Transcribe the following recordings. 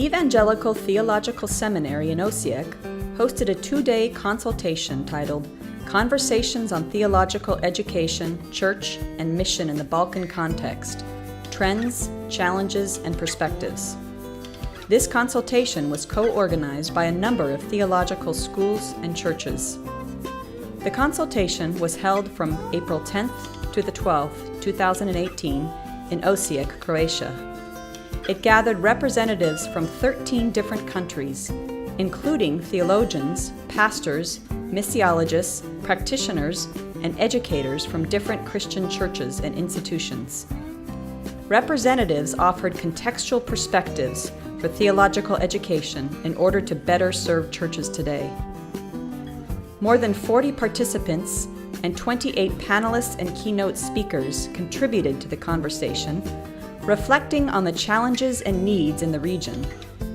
Evangelical Theological Seminary in Osijek hosted a 2-day consultation titled Conversations on Theological Education, Church, and Mission in the Balkan Context, Trends, Challenges, and Perspectives. This consultation was co-organized by a number of theological schools and churches. The consultation was held from April 10th to the 12th, 2018 in Osijek, Croatia. It gathered representatives from 13 different countries, including theologians, pastors, missiologists, practitioners, and educators from different Christian churches and institutions. Representatives offered contextual perspectives for theological education in order to better serve churches today. More than 40 participants and 28 panelists and keynote speakers contributed to the conversation, reflecting on the challenges and needs in the region,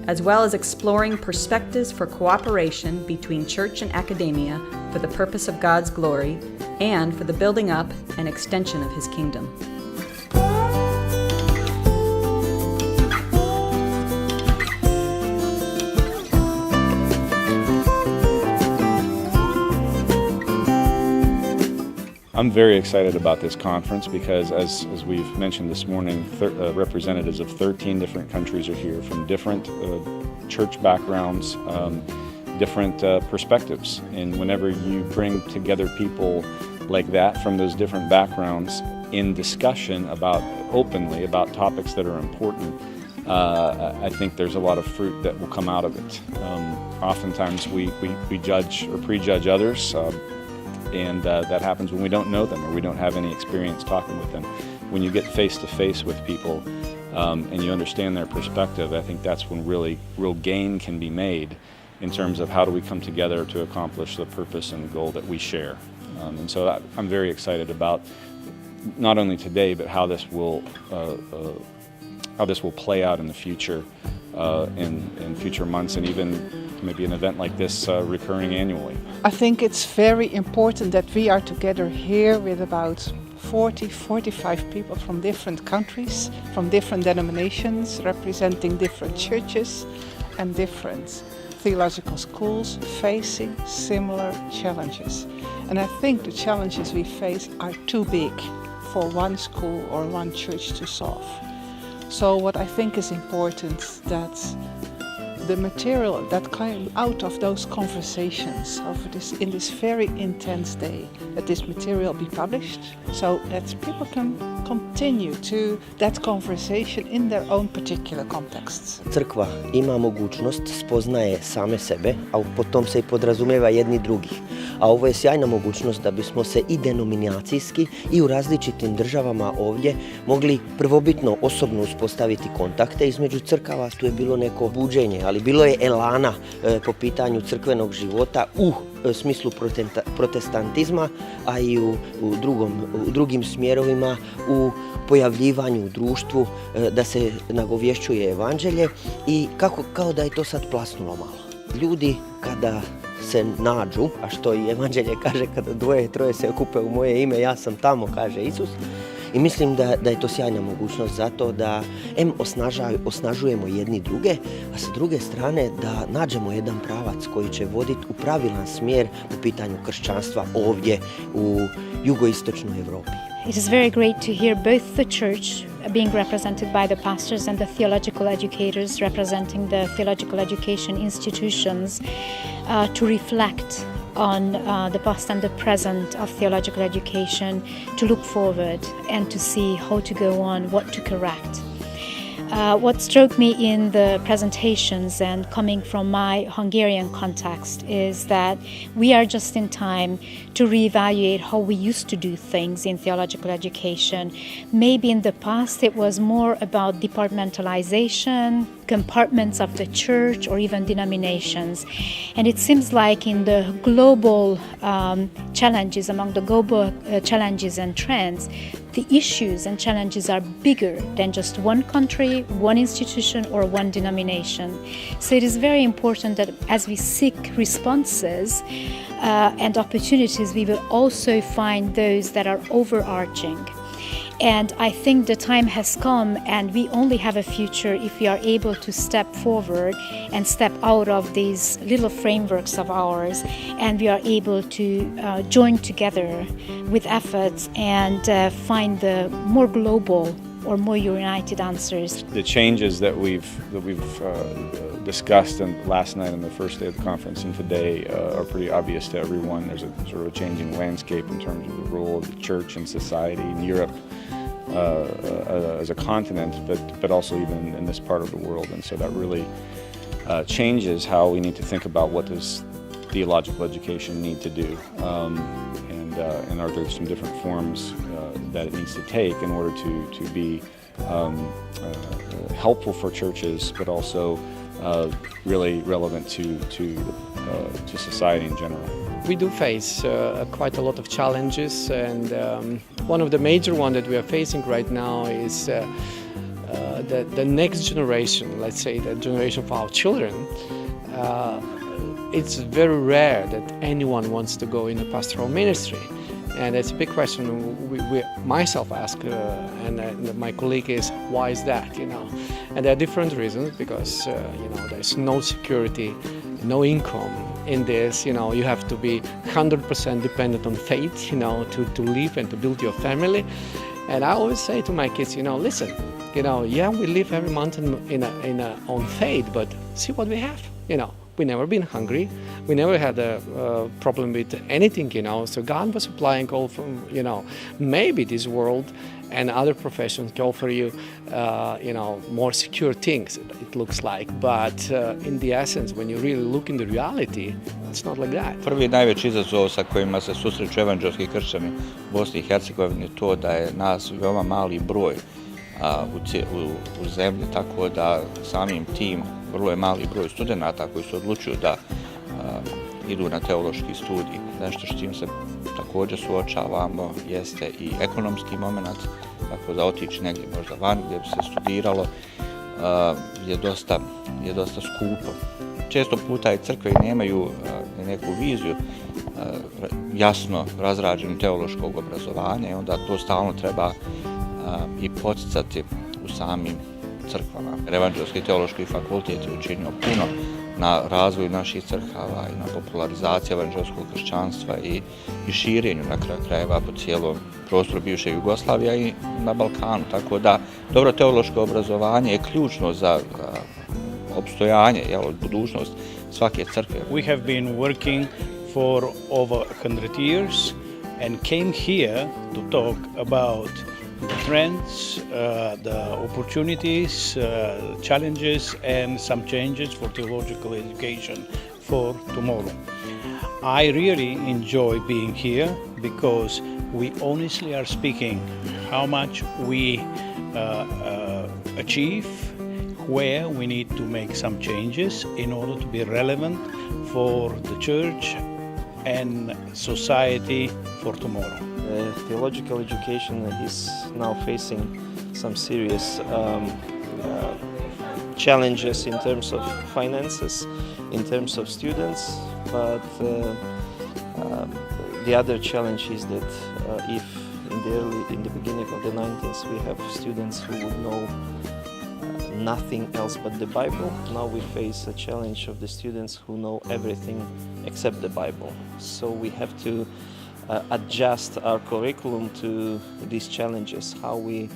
as well as exploring perspectives for cooperation between church and academia for the purpose of God's glory and for the building up and extension of His kingdom. I'm very excited about this conference because, as we've mentioned this morning, representatives of 13 different countries are here from different church backgrounds, different perspectives. And whenever you bring together people like that from those different backgrounds in discussion openly about topics that are important, I think there's a lot of fruit that will come out of it. Oftentimes we judge or prejudge others. And that happens when we don't know them or we don't have any experience talking with them. When you get face-to-face with people and you understand their perspective, I think that's when real gain can be made in terms of how do we come together to accomplish the purpose and goal that we share. And so I'm very excited about not only today, but how this will play out in the future, in future months, and even maybe an event like this recurring annually. I think it's very important that we are together here with about 45 people from different countries, from different denominations, representing different churches and different theological schools facing similar challenges. And I think the challenges we face are too big for one school or one church to solve. So what I think is important that the material that came out of those conversations in this very intense day, that this material be published so that people can continue to that conversation in their own particular contexts. Crkva ima mogućnost spoznaje same sebe, a potom se i podrazumijeva jedni drugih. A ovo je sjajna mogućnost da bismo se i denominacijski i u različitim državama ovdje mogli prvobitno osobno uspostaviti kontakte između crkava. Tu je bilo neko buđenje, ali bilo je elana po pitanju crkvenog života u smislu protestantizma, a i u drugim smjerovima u pojavljivanju u društvu da se nagovješćuje evanđelje i kao da je to sad plasnulo malo. Ljudi kada se nađu, a što i evanđelje kaže, kada 2-3 se okupe u moje ime, ja sam tamo, kaže Isus. I mislim da je to sjajna mogućnost zato da osnažujemo jedni druge, a sa druge strane da nađemo jedan pravac koji će voditi u pravilan smjer u pitanju kršćanstva ovdje u jugoistočnoj Europi. It is very great to hear both the church being represented by the pastors and the theological educators representing the theological education institutions to reflect on the past and the present of theological education, to look forward and to see how to go on, what to correct. What struck me in the presentations and coming from my Hungarian context is that we are just in time to reevaluate how we used to do things in theological education. Maybe in the past it was more about departmentalization, compartments of the church or even denominations. And it seems like in the global challenges, among the global challenges and trends, the issues and challenges are bigger than just one country, one institution, or one denomination. So it is very important that as we seek responses and opportunities, we will also find those that are overarching. And I think the time has come, and we only have a future if we are able to step forward and step out of these little frameworks of ours, and we are able to join together with efforts and find the more global or more united answers. The changes that we've discussed last night on the first day of the conference and today are pretty obvious to everyone. There's a sort of a changing landscape in terms of the role of the church and society in Europe as a continent, but also even in this part of the world. And so that really changes how we need to think about what does theological education need to do, and are there some different forms that it needs to take in order to be helpful for churches, but also really relevant to society in general. We do face quite a lot of challenges, and one of the major ones that we are facing right now is the next generation, let's say the generation of our children. It's very rare that anyone wants to go in a pastoral ministry. And it's a big question we myself ask, and my colleague is, why is that, And there are different reasons, because, there's no security, no income in this, you have to be 100% dependent on faith, to live and to build your family. And I always say to my kids, listen, yeah, we live every month on faith, but see what we have, We never been hungry. We never had a problem with anything, So God was supplying all from, maybe this world and other professions can offer you, more secure things, it looks like. But in the essence, when you really look in the reality, it's not like that. Prvi najveći izazov sa kojima se susreću evanđelski kršćani u Bosni i Hercegovini je to da je nas veoma mali broj u zemlji, tako da samim tim vrlo je mali broj studenata koji se odlučuju da idu na teološki studij. Nešto s čim se također suočavamo jeste i ekonomski moment, tako da otići negdje možda van gdje bi se studiralo je dosta skupo. Često puta i crkve nemaju neku viziju jasno razrađenu teološkog obrazovanja i onda to stalno treba i poticati u samim crkvama. Evanđelski teološki fakultet je učinio puno na razvoju naših crkava i na popularizaciji evanđelskog kršćanstva i širenju na kraju krajeva po cijelom prostoru bivše Jugoslavije i na Balkanu. Tako da dobro teološko obrazovanje je ključno za opstojanje, budućnost svake crkve. We have been working for over 100 years and came here to talk about the trends, the opportunities, challenges and some changes for theological education for tomorrow. I really enjoy being here because we honestly are speaking how much we achieve, where we need to make some changes in order to be relevant for the church and society for tomorrow. Theological education is now facing some serious challenges in terms of finances, in terms of students, but the other challenge is that if in the beginning of the 90s we have students who would know nothing else but the Bible, now we face a challenge of the students who know everything except the Bible. So we have to adjust our curriculum to these challenges, how we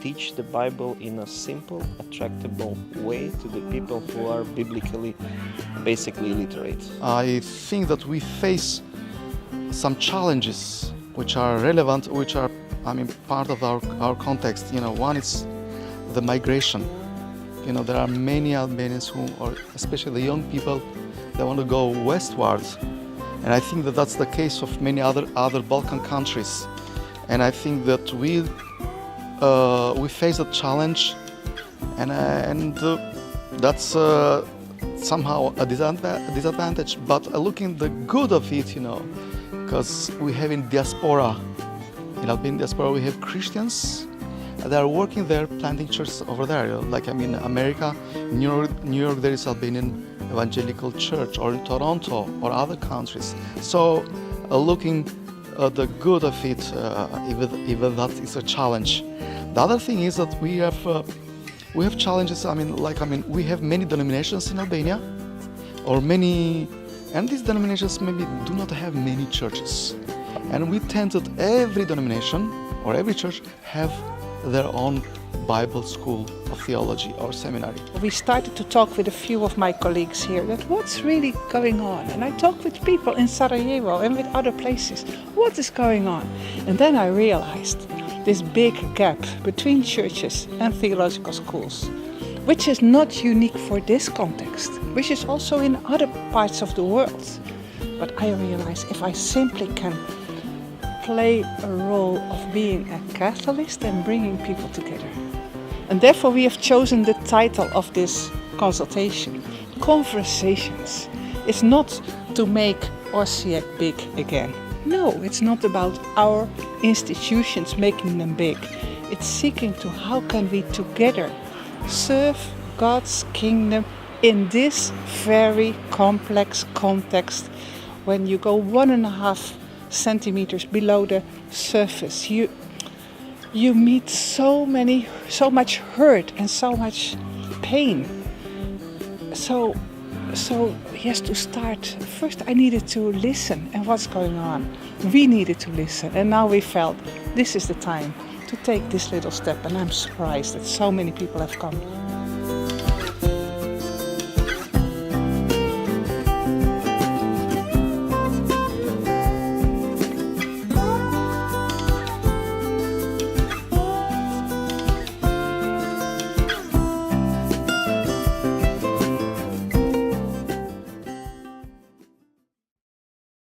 teach the Bible in a simple, attractable way to the people who are biblically, basically literate. I think that we face some challenges which are relevant, which are, part of our context. One is the migration. There are many Albanians who, or especially the young people, they want to go westwards. And I think that that's the case of many other Balkan countries. And I think that we face a challenge, and that's somehow a disadvantage. But looking the good of it, because we have in diaspora, in Albanian diaspora, we have Christians that are working there, planting churches over there. Like in America, New York, there is Albanian Evangelical Church, or in Toronto or other countries. So looking the good of it, even that is a challenge. The other thing is that we have challenges. We have many denominations in Albania, and these denominations maybe do not have many churches. And we tend that every denomination or every church have their own Bible school of theology or seminary. We started to talk with a few of my colleagues here that what's really going on. And I talked with people in Sarajevo and with other places. What is going on? And then I realized this big gap between churches and theological schools, which is not unique for this context, which is also in other parts of the world. But I realized if I simply can play a role of being a catalyst and bringing people together. And therefore we have chosen the title of this consultation, Conversations. It's not to make Osijek big again. No, it's not about our institutions making them big. It's seeking to how can we together serve God's kingdom in this very complex context. When you go 1.5 centimeters below the surface, you meet so much hurt and so much pain. So yes, to start, first I needed to listen and what's going on. We needed to listen, and now we felt this is the time to take this little step, and I'm surprised that so many people have come.